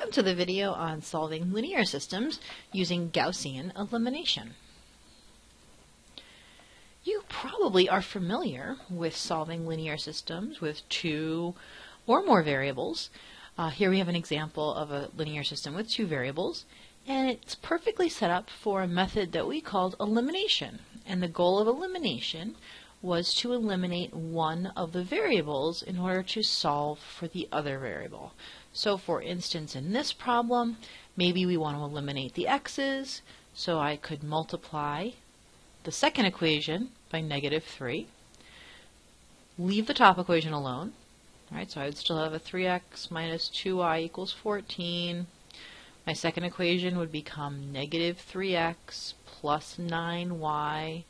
Welcome to the video on solving linear systems using Gaussian elimination. You probably are familiar with solving linear systems with two or more variables. Here we have an example of a linear system with two variables, and it's perfectly set up for a method that we called elimination. And the goal of elimination was to eliminate one of the variables in order to solve for the other variable. So for instance, in this problem, maybe we want to eliminate the x's, so I could multiply the second equation by -3, leave the top equation alone, right? So I would still have a 3x minus 2y equals 14. My second equation would become -3x plus 9y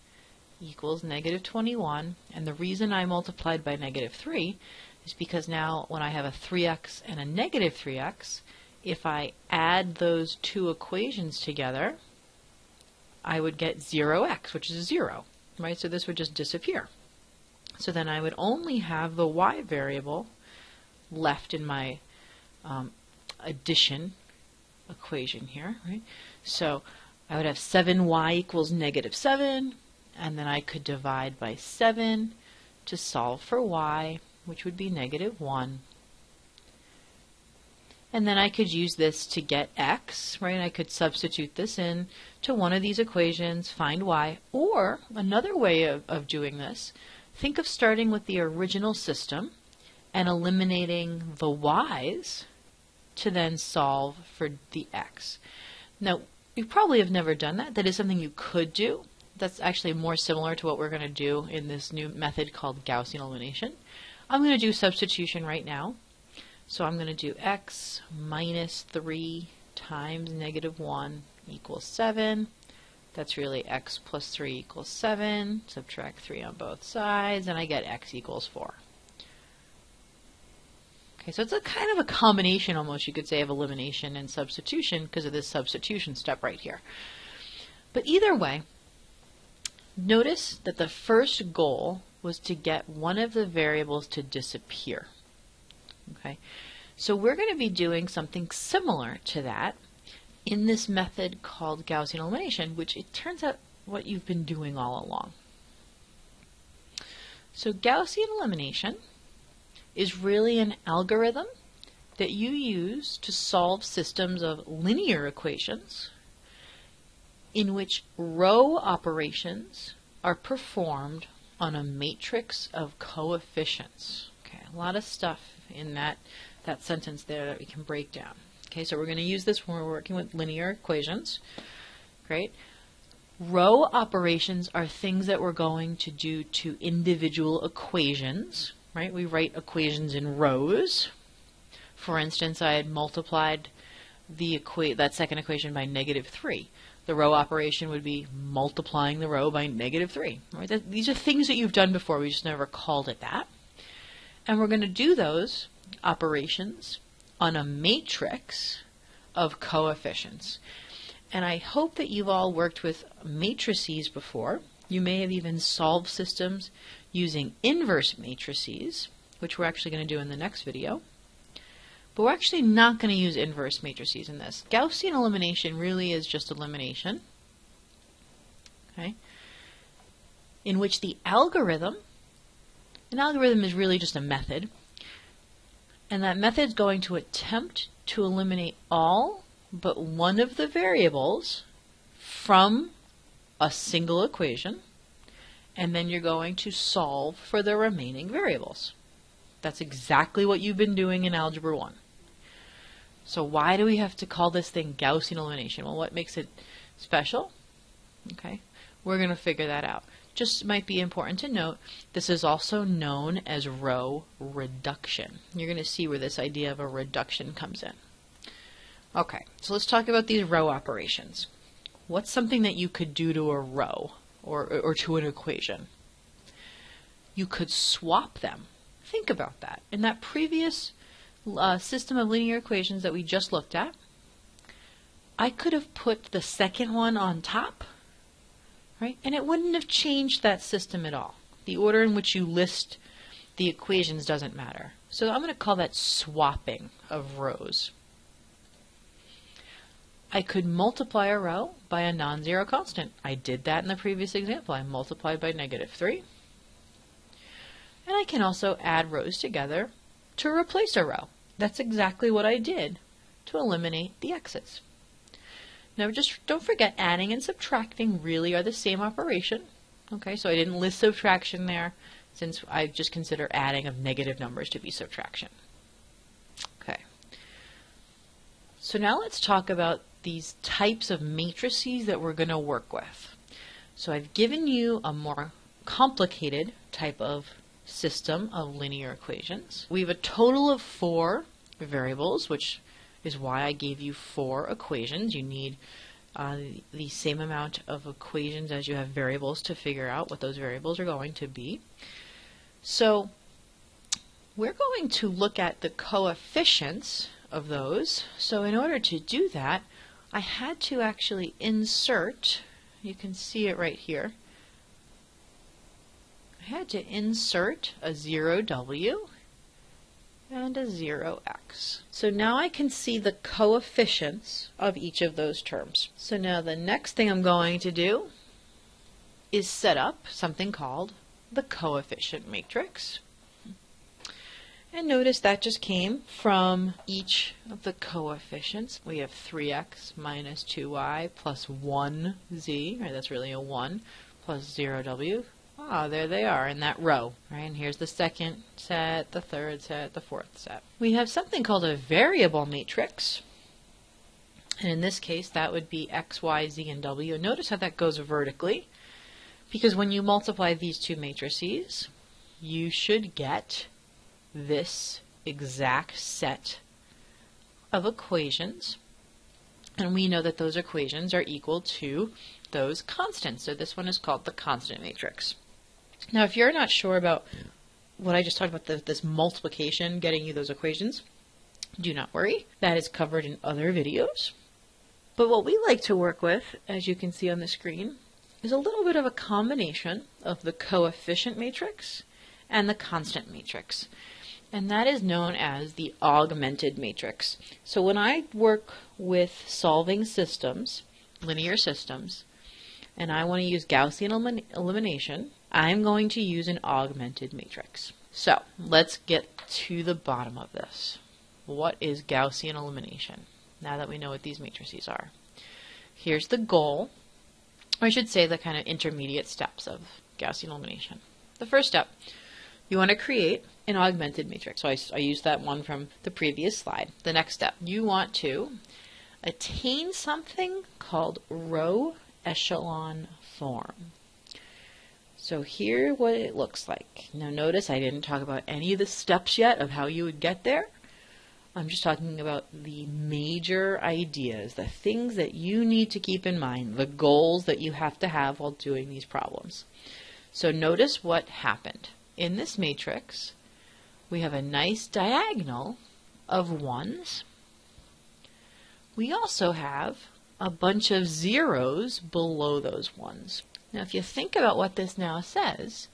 equals -21, and the reason I multiplied by -3 is because now when I have a 3x and a -3x, if I add those two equations together, I would get 0x, which is 0, right? So this would just disappear. So then I would only have the y variable left in my addition equation here, right? So I would have 7y equals -7, and then I could divide by 7 to solve for y, which would be -1. And then I could use this to get x, right? I could substitute this in to one of these equations, find y, or another way of doing this, think of starting with the original system and eliminating the y's to then solve for the x. Now, you probably have never done that. That is something you could do. That's actually more similar to what we're going to do in this new method called Gaussian elimination. I'm going to do substitution right now. So I'm going to do x minus 3 times -1 equals 7. That's really x plus 3 equals 7. Subtract 3 on both sides, and I get x equals 4. Okay, so it's a kind of a combination, almost you could say, of elimination and substitution because of this substitution step right here. But either way, notice that the first goal was to get one of the variables to disappear. Okay, so we're going to be doing something similar to that in this method called Gaussian elimination, which it turns out what you've been doing all along. So Gaussian elimination is really an algorithm that you use to solve systems of linear equations in which row operations are performed on a matrix of coefficients. Okay, a lot of stuff in that sentence there that we can break down. Okay, so we're going to use this when we're working with linear equations. Great. Row operations are things that we're going to do to individual equations, right? We write equations in rows. For instance, I had multiplied that second equation by -3. The row operation would be multiplying the row by -3. Right? These are things that you've done before, we just never called it that. And we're going to do those operations on a matrix of coefficients. And I hope that you've all worked with matrices before. You may have even solved systems using inverse matrices, which we're actually going to do in the next video. But we're actually not going to use inverse matrices in this. Gaussian elimination really is just elimination, okay, in which an algorithm is really just a method, and that method is going to attempt to eliminate all but one of the variables from a single equation, and then you're going to solve for the remaining variables. That's exactly what you've been doing in Algebra 1. So why do we have to call this thing Gaussian elimination? Well, what makes it special? Okay, we're going to figure that out. Just might be important to note, this is also known as row reduction. You're going to see where this idea of a reduction comes in. Okay, so let's talk about these row operations. What's something that you could do to a row or to an equation? You could swap them. Think about that. In that previous system of linear equations that we just looked at, I could have put the second one on top, right? And it wouldn't have changed that system at all. The order in which you list the equations doesn't matter. So I'm going to call that swapping of rows. I could multiply a row by a non-zero constant. I did that in the previous example. I multiplied by -3. And I can also add rows together to replace a row. That's exactly what I did to eliminate the x's. Now just don't forget, adding and subtracting really are the same operation. Okay, so I didn't list subtraction there since I just consider adding of negative numbers to be subtraction. Okay. So now let's talk about these types of matrices that we're going to work with. So I've given you a more complicated type of system of linear equations. We have a total of 4 variables, which is why I gave you 4 equations. You need the same amount of equations as you have variables to figure out what those variables are going to be. So we're going to look at the coefficients of those. So in order to do that, I had to actually insert, you can see it right here, I had to insert a 0w and a 0x. So now I can see the coefficients of each of those terms. So now the next thing I'm going to do is set up something called the coefficient matrix. And notice that just came from each of the coefficients. We have 3x minus 2y plus 1z, right, that's really a 1, plus 0w. Ah, there they are in that row, right? And here's the second set, the third set, the fourth set. We have something called a variable matrix. And in this case, that would be x, y, z, and w. And notice how that goes vertically, because when you multiply these two matrices, you should get this exact set of equations. And we know that those equations are equal to those constants. So this one is called the constant matrix. Now, if you're not sure about what I just talked about, this multiplication, getting you those equations, do not worry. That is covered in other videos. But what we like to work with, as you can see on the screen, is a little bit of a combination of the coefficient matrix and the constant matrix. And that is known as the augmented matrix. So when I work with solving systems, linear systems, and I want to use Gaussian elimination, I'm going to use an augmented matrix. So let's get to the bottom of this. What is Gaussian elimination? Now that we know what these matrices are. Here's the goal, or I should say the kind of intermediate steps of Gaussian elimination. The first step, you want to create an augmented matrix. So I used that one from the previous slide. The next step, you want to attain something called row echelon form. So here what it looks like. Now notice I didn't talk about any of the steps yet of how you would get there. I'm just talking about the major ideas, the things that you need to keep in mind, the goals that you have to have while doing these problems. So notice what happened. In this matrix, we have a nice diagonal of 1s. We also have a bunch of zeros below those 1s. Now if you think about what this now says,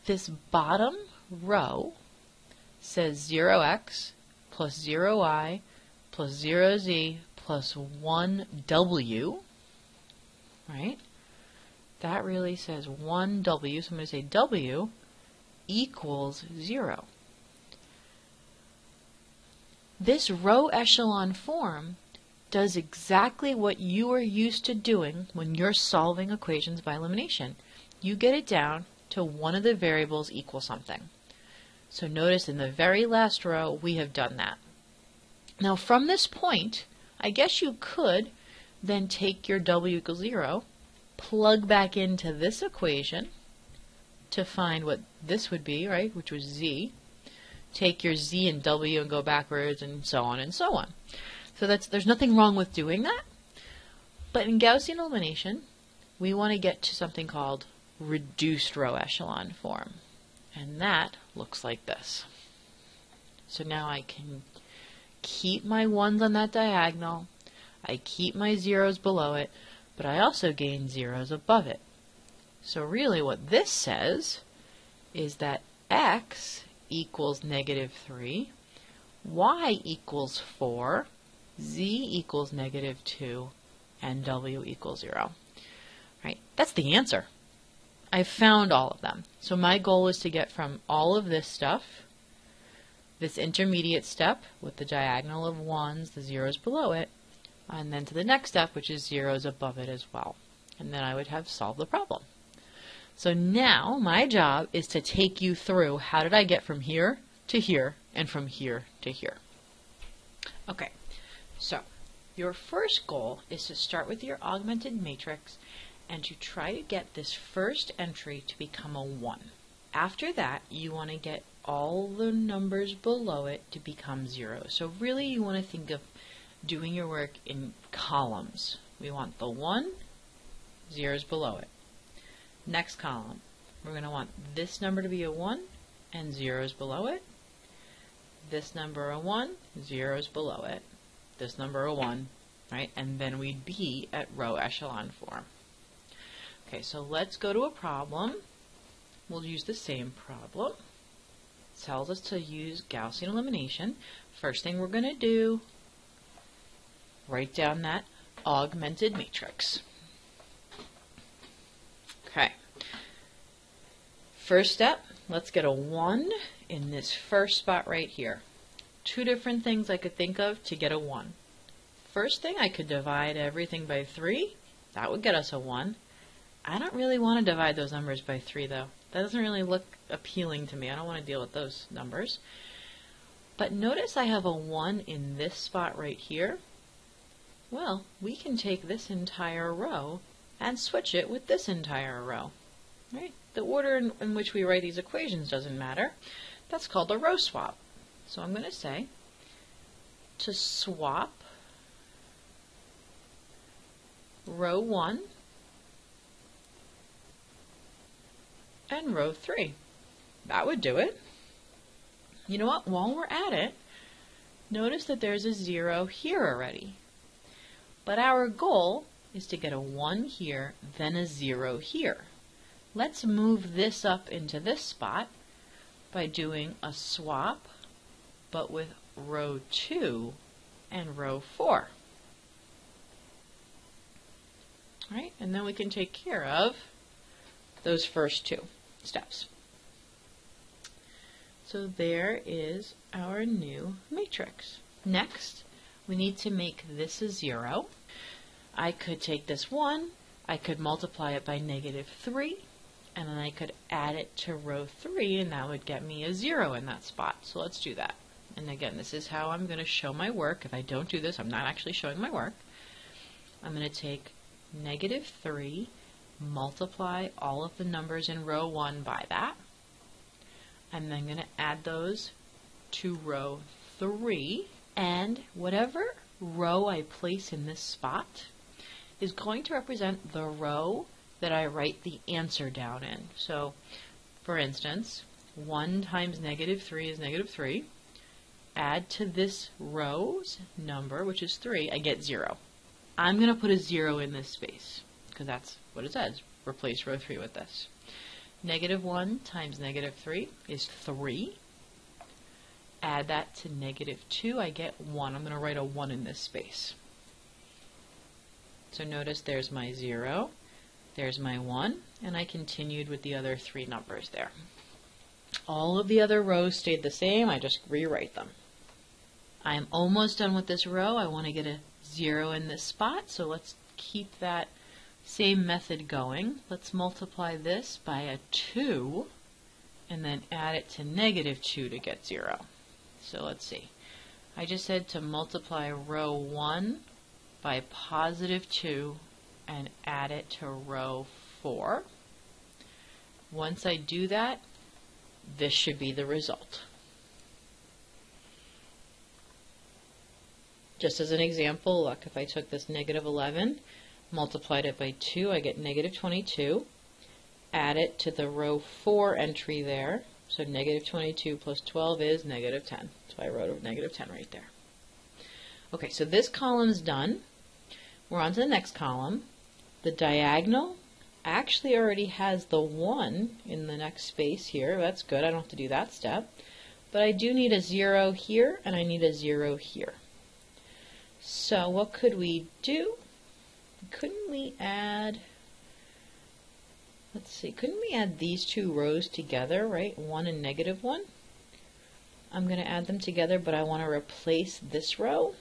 this bottom row says 0x plus 0y plus 0z plus 1w, right? That really says 1w, so I'm going to say w equals 0. This row echelon form does exactly what you are used to doing when you're solving equations by elimination. You get it down to one of the variables equal something. So notice in the very last row we have done that. Now from this point, I guess you could then take your w equals 0, plug back into this equation to find what this would be, right, which was z. Take your z and w and go backwards and so on and so on. So there's nothing wrong with doing that. But in Gaussian elimination, we want to get to something called reduced row echelon form. And that looks like this. So now I can keep my 1s on that diagonal. I keep my zeros below it, but I also gain zeros above it. So really what this says is that x equals -3, y equals 4, z equals -2, and w equals 0. Right? That's the answer. I've found all of them. So my goal is to get from all of this stuff, this intermediate step with the diagonal of 1s, the 0s below it, and then to the next step, which is 0s above it as well. And then I would have solved the problem. So now my job is to take you through how did I get from here to here and from here to here. Okay, so your first goal is to start with your augmented matrix and to try to get this first entry to become a 1. After that, you want to get all the numbers below it to become 0. So really you want to think of doing your work in columns. We want the 1, zeros below it. Next column, we're going to want this number to be a 1 and zeros below it. This number a 1, zeros below it. This number a 1, right? And then we'd be at row echelon form. Okay, so let's go to a problem. We'll use the same problem. It tells us to use Gaussian elimination. First thing we're going to do, write down that augmented matrix. Okay. First step, let's get a 1 in this first spot right here. Two different things I could think of to get a 1. First thing, I could divide everything by 3. That would get us a 1. I don't really want to divide those numbers by 3 though. That doesn't really look appealing to me. I don't want to deal with those numbers. But notice I have a 1 in this spot right here. Well, we can take this entire row and switch it with this entire row. Right? The order in which we write these equations doesn't matter. That's called a row swap. So I'm going to say to swap row 1 and row 3. That would do it. You know what? While we're at it, notice that there's a 0 here already. But our goal is to get a 1 here, then a 0 here. Let's move this up into this spot by doing a swap, but with row 2 and row 4. All right, and then we can take care of those first two steps. So there is our new matrix. Next, we need to make this a 0. I could take this 1, I could multiply it by -3, and then I could add it to row 3, and that would get me a 0 in that spot. So let's do that. And again, this is how I'm going to show my work. If I don't do this, I'm not actually showing my work. I'm going to take -3, multiply all of the numbers in row 1 by that, and then I'm going to add those to row 3, and whatever row I place in this spot is going to represent the row that I write the answer down in. So, for instance, 1 times -3 is -3. Add to this row's number, which is 3, I get 0. I'm going to put a 0 in this space, because that's what it says. Replace row 3 with this. -1 times -3 is 3. Add that to -2, I get 1. I'm going to write a 1 in this space. So notice there's my 0, there's my 1, and I continued with the other 3 numbers there. All of the other rows stayed the same, I just rewrite them. I'm almost done with this row. I want to get a 0 in this spot, so let's keep that same method going. Let's multiply this by a 2, and then add it to -2 to get 0. So let's see. I just said to multiply row 1 by +2 and add it to row 4. Once I do that, this should be the result. Just as an example, look, if I took this -11, multiplied it by 2, I get -22. Add it to the row 4 entry there. So -22 plus 12 is -10. So I wrote a -10 right there. Okay, so this column's done. We're on to the next column. The diagonal actually already has the 1 in the next space here. That's good. I don't have to do that step. But I do need a 0 here, and I need a 0 here. So what could we do? Couldn't we add, let's see, couldn't we add these two rows together, right? 1 and -1. I'm going to add them together, but I want to replace this row.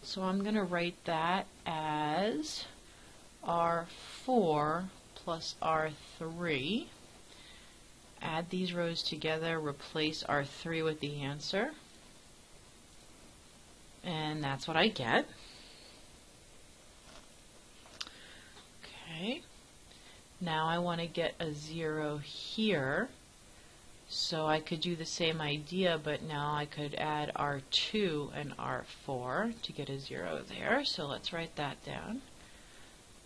So I'm going to write that as R4 plus R3. Add these rows together, replace R3 with the answer. And that's what I get. Okay. Now I want to get a 0 here. So I could do the same idea, but now I could add R2 and R4 to get a 0 there. So let's write that down.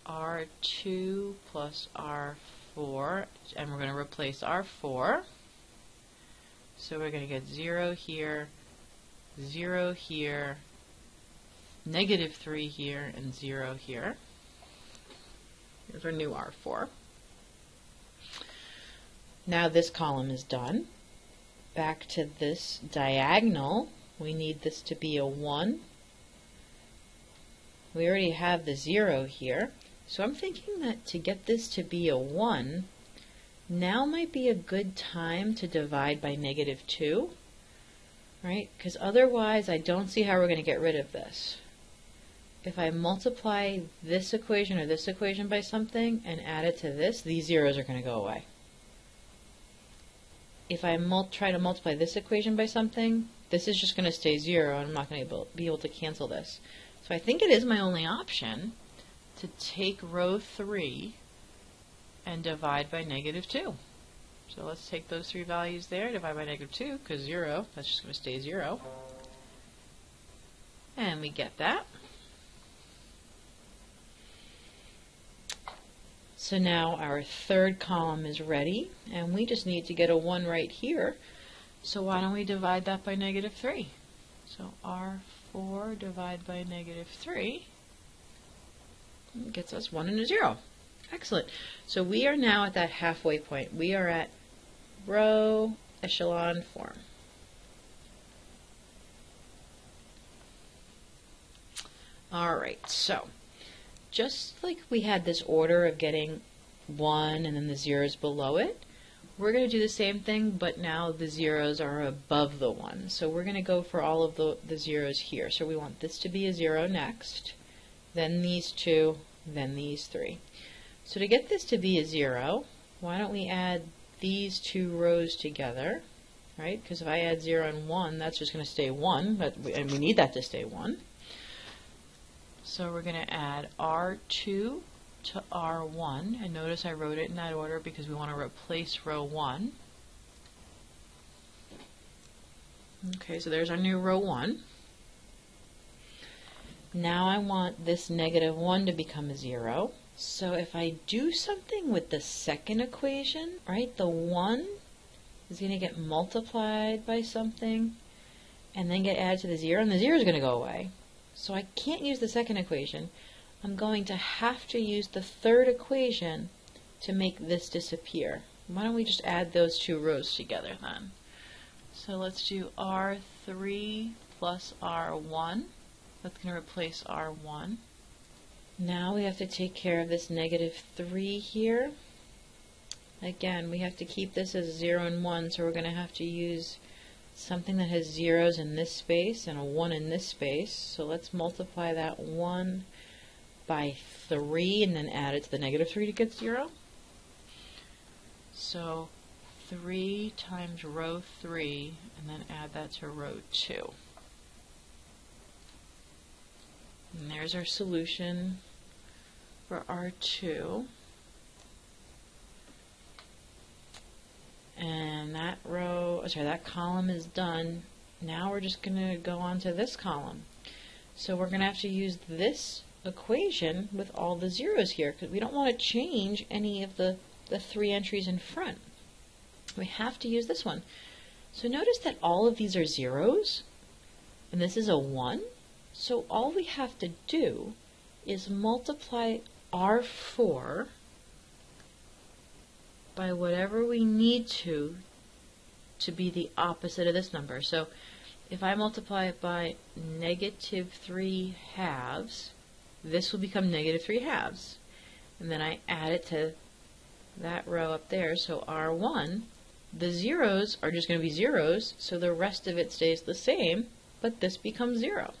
R2 plus R4, and we're going to replace R4. So we're going to get 0 here, 0 here, -3 here, and 0 here. Here's our new R4. Now this column is done. Back to this diagonal, we need this to be a 1. We already have the 0 here, so I'm thinking that to get this to be a 1, now might be a good time to divide by -2, right? Because otherwise I don't see how we're going to get rid of this. If I multiply this equation or this equation by something and add it to this, these zeros are going to go away. If I try to multiply this equation by something, this is just going to stay 0, and I'm not going to be able to cancel this. So I think it is my only option to take row 3 and divide by -2. So let's take those 3 values there, divide by -2, because 0, that's just going to stay 0. And we get that. So now our third column is ready, and we just need to get a 1 right here. So why don't we divide that by -3? So R4 divided by -3 gets us 1 and a 0. Excellent. So we are now at that halfway point. We are at row echelon form. Alright, so just like we had this order of getting 1 and then the zeros below it, we're going to do the same thing, but now the zeros are above the 1. So we're going to go for all of the zeros here. So we want this to be a 0 next, then these 2, then these 3. So to get this to be a 0, why don't we add these 2 rows together, right? Because if I add 0 and 1, that's just going to stay 1, and we need that to stay 1. So we're going to add R2 to R1, and notice I wrote it in that order because we want to replace row 1. Okay, so there's our new row 1. Now I want this -1 to become a 0. So if I do something with the second equation, right, the 1 is going to get multiplied by something and then get added to the 0, and the 0 is going to go away. So I can't use the second equation. I'm going to have to use the third equation to make this disappear. Why don't we just add those 2 rows together then? So let's do R3 plus R1. That's going to replace R1. Now we have to take care of this -3 here. Again, we have to keep this as 0 and 1, so we're going to have to use something that has zeros in this space and a 1 in this space. So let's multiply that 1 by 3 and then add it to the -3 to get 0. So 3 times row 3 and then add that to row 2. And there's our solution for R2. And that that column is done. Now we're just going to go on to this column. So we're going to have to use this equation with all the zeros here because we don't want to change any of the 3 entries in front. We have to use this one. So notice that all of these are zeros, and this is a 1. So all we have to do is multiply R4 by whatever we need to be the opposite of this number. So if I multiply it by -3/2, this will become -3/2. And then I add it to that row up there, so R1, the zeros are just going to be zeros, so the rest of it stays the same, but this becomes 0.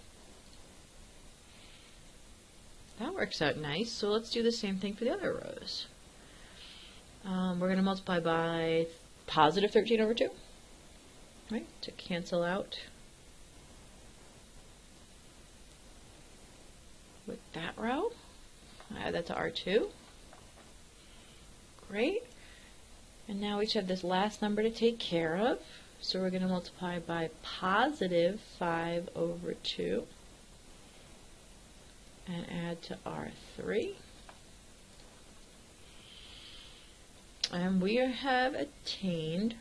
That works out nice, so let's do the same thing for the other rows. We're going to multiply by +13/2, right, to cancel out with that row. Add that to R2. Great. And now we just have this last number to take care of. So we're going to multiply by +5/2 and add to R3. And we have attained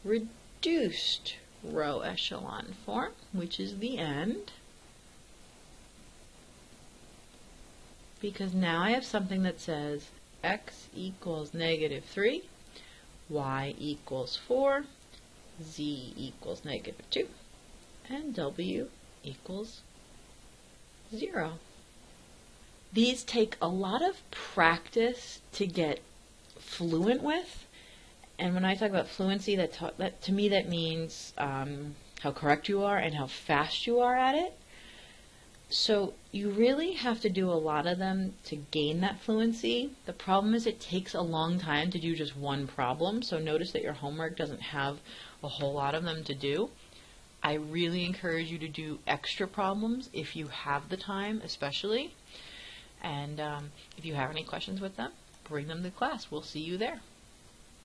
reduced row echelon form, which is the end. Because now I have something that says x equals -3, y equals 4, z equals -2, and w equals 0. These take a lot of practice to get fluent with, and when I talk about fluency, that to me that means how correct you are and how fast you are at it. So you really have to do a lot of them to gain that fluency. The problem is it takes a long time to do just one problem, so notice that your homework doesn't have a whole lot of them to do. I really encourage you to do extra problems if you have the time, especially. And if you have any questions with them, bring them to class. We'll see you there.